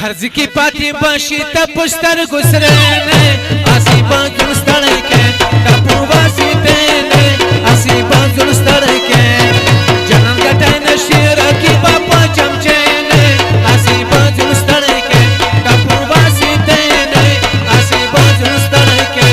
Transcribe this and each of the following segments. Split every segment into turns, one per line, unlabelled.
हर्ज की पाती बाशी तपुस्तर गुसरे ने आसी बाजुल स्तड़े के तपुवासी तेने आसी बाजुल स्तड़े के जन्म गटाई न शेर की बापा चमचे ने आसी बाजुल स्तड़े के तपुवासी तेने आसी बाजुल स्तड़े के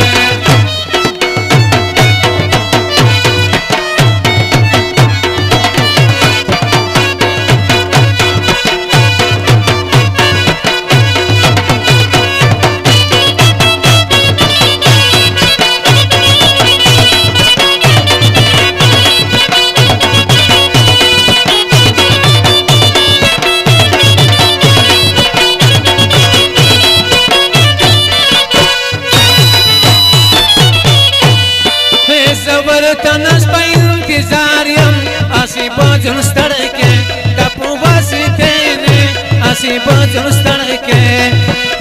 बाजुल स्तड़े के तपुवासी तेने आसी बाजुल स्तड़े के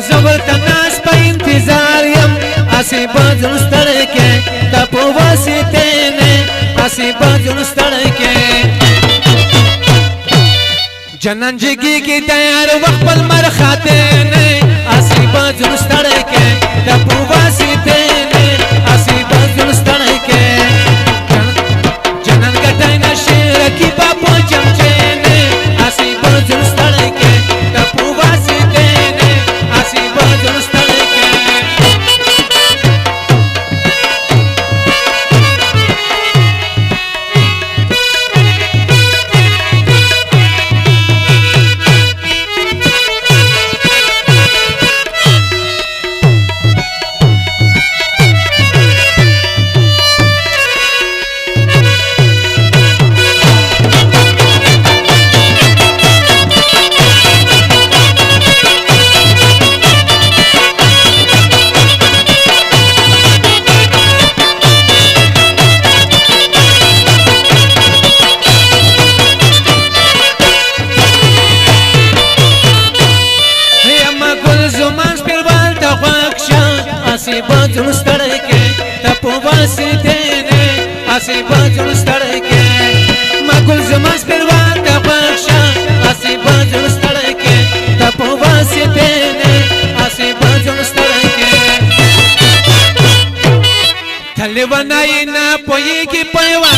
जबर तनास पे इंतजार यम आसी बाजुल स्तड़े के तपुवासी तेने आसी बाजुल स्तड़े के जनन जिगी की तैयार वक्त पल मर खाते ने आसी बाजुल स्तड़े के तपुवासी तेने आसी बाजुल स्तड़े के जनन गटाई न शेर की बापो चमचे ने आसी बाजुल स्तड़े के तपुवासी तेने आसी बाजुल स्तड़े के आसी बाजुल स्तड़े के तपुवासी तेने आसी बाजुल स्तड़े के मगुल जमास पिरवाल का बख्शा आसी बाजुल स्तड़े के तपुवासी तेने आसी बाजुल स्तड़े के थले बनाई ना पोई की पैवा